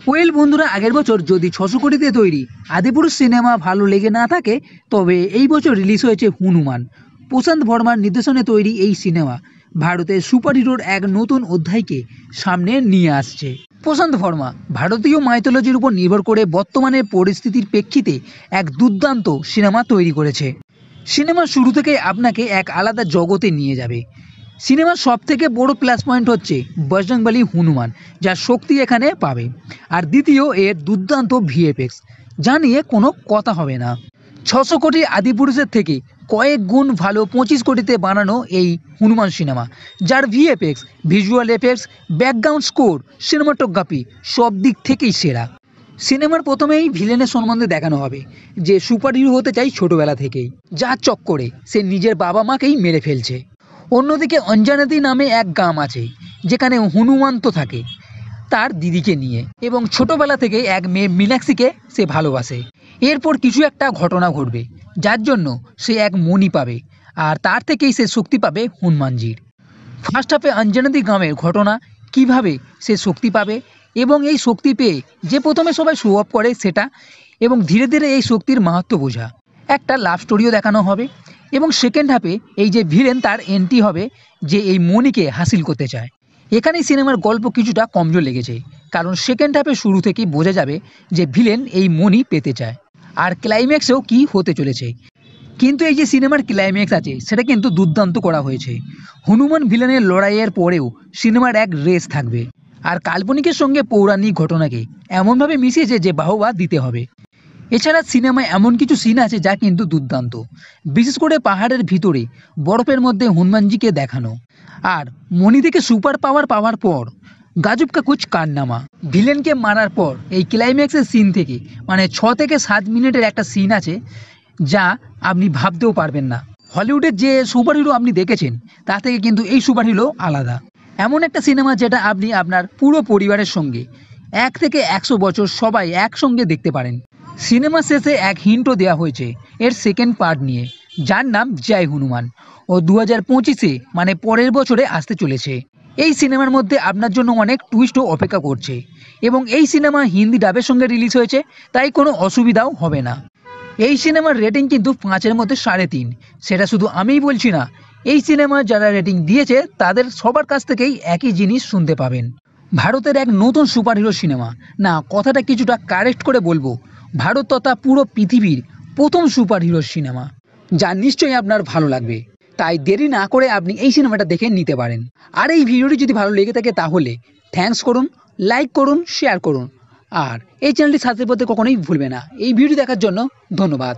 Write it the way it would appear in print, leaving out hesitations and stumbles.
Well বন্ধুরা, আগের বছর যদি 600 কোটিতে তৈরি আদিপুরুষ সিনেমা ভালো লেগে না থাকে, তবে এই বছর রিলিজ হয়েছে হনুমান। প্রশান্ত ভার্মার নির্দেশনে তৈরি এই সিনেমা ভারতের সুপারহিরোর এক নতুন অধ্যায়কে সামনে নিয়ে আসছে। প্রশান্ত ভার্মা ভারতীয় মাইথোলজির উপর নির্ভর করে বর্তমানের পরিস্থিতির প্রেক্ষিতে এক দুর্দান্ত সিনেমা তৈরি করেছে। সিনেমার শুরু থেকে আপনাকে এক আলাদা জগতে নিয়ে যাবে। সিনেমার সব থেকে বড় প্লাস পয়েন্ট হচ্ছে বজরংবলী হনুমান, যার শক্তি এখানে পাবে। আর দ্বিতীয়, এর দুর্দান্ত ভিএফএক্স, যা নিয়ে কোনো কথা হবে না। 600 কোটি আদিপুরুষের থেকে কয়েক গুণ ভালো 25 কোটিতে বানানো এই হনুমান সিনেমা, যার VFX, visual effects, background score, cinematography সব দিক থেকেই সেরা। সিনেমার প্রথমেই ভিলেনের সম্বন্ধে দেখানো হবে, যে সুপারহিরো হতে চাই ছোটবেলা থেকেই, যার চক্করে সে নিজের বাবা মাকেই মেরে ফেলছে। অন্যদিকে অঞ্জনাদি নামে এক গ্রাম আছে, যেখানে হনুমন্ত থাকে তার দিদিকে নিয়ে, এবং ছোটবেলা থেকে এক মেয়ে মীনাক্ষীকে সে ভালোবাসে। এরপর কিছু একটা ঘটনা ঘটবে, যার জন্য সে এক মণি পাবে, আর তার থেকেই সে শক্তি পাবে হনুমানজির। ফার্স্ট হাফে অঞ্জনাদি গ্রামের ঘটনা, কিভাবে সে শক্তি পাবে, এবং এই শক্তি পেয়ে যে প্রথমে সবাই শো অফ করে সেটা, এবং ধীরে ধীরে এই শক্তির মাহাত্ম্য বোঝা। একটা লাভ স্টোরিও দেখানো হবে। এবং সেকেন্ড হাফে এই যে ভিলেন, তার এন্ট্রি হবে, যে এই মণিকে হাসিল করতে চায়। এখানেই সিনেমার গল্প কিছুটা কমজোর লেগেছে, কারণ সেকেন্ড হাফে শুরু থেকেই বোঝা যাবে যে ভিলেন এই মণি পেতে চায়, আর ক্লাইম্যাক্সেও কি হতে চলেছে। কিন্তু এই যে সিনেমার ক্লাইম্যাক্স আছে, সেটা কিন্তু দুর্দান্ত করা হয়েছে। হনুমান ভিলেনের লড়াইয়ের পরেও সিনেমার এক রেস থাকবে, আর কাল্পনিকের সঙ্গে পৌরাণিক ঘটনাকে এমনভাবে মিশিয়েছে যে বাহবা দিতে হবে। এছাড়া সিনেমায় এমন কিছু সিন আছে যা কিন্তু দুর্দান্ত, বিশেষ করে পাহাড়ের ভিতরে বরফের মধ্যে হনুমানজিকে দেখানো। আর মণি থেকে সুপার পাওয়ার পাওয়ার পর গাজব কা কুছ কারনামা, ভিলেনকে মারার পর এই ক্লাইম্যাক্সের সিন থেকে, মানে 6 থেকে 7 মিনিটের একটা সিন আছে, যা আপনি ভাবতেও পারবেন না। হলিউডের যে সুপারহিরো আপনি দেখেছেন, তা থেকে কিন্তু এই সুপারহিরো আলাদা। এমন একটা সিনেমা যেটা আপনি আপনার পুরো পরিবারের সঙ্গে 1 থেকে 100 বছর সবাই একসঙ্গে দেখতে পারেন। সিনেমা শেষে এক হিন্টও দেওয়া হয়েছে এর সেকেন্ড পার্ট নিয়ে, যার নাম জয় হনুমান, ও 2025-এ মানে পরের বছরে আসতে চলেছে। এই সিনেমার মধ্যে আপনার জন্য অনেক টুইস্টও অপেক্ষা করছে, এবং এই সিনেমা হিন্দি ডাবের সঙ্গে রিলিজ হয়েছে, তাই কোনো অসুবিধাও হবে না। এই সিনেমার রেটিং কিন্তু 5-এর মধ্যে 3.5। সেটা শুধু আমিই বলছি না, এই সিনেমার যারা রেটিং দিয়েছে তাদের সবার কাছ থেকেই একই জিনিস শুনতে পাবেন। ভারতের এক নতুন সুপারহিরো সিনেমা, না কথাটা কিছুটা কারেক্ট করে বলবো, ভারত তথা পুরো পৃথিবীর প্রথম সুপারহিরো সিনেমা, যা নিশ্চয়ই আপনার ভালো লাগবে। তাই দেরি না করে আপনি এই সিনেমাটা দেখে নিতে পারেন। আর এই ভিডিওটি যদি ভালো লেগে থাকে তাহলে থ্যাঙ্কস করুন, লাইক করুন, শেয়ার করুন, আর এই চ্যানেলটি সাবস্ক্রাইব করতে কখনোই ভুলবে না। এই ভিডিও দেখার জন্য ধন্যবাদ।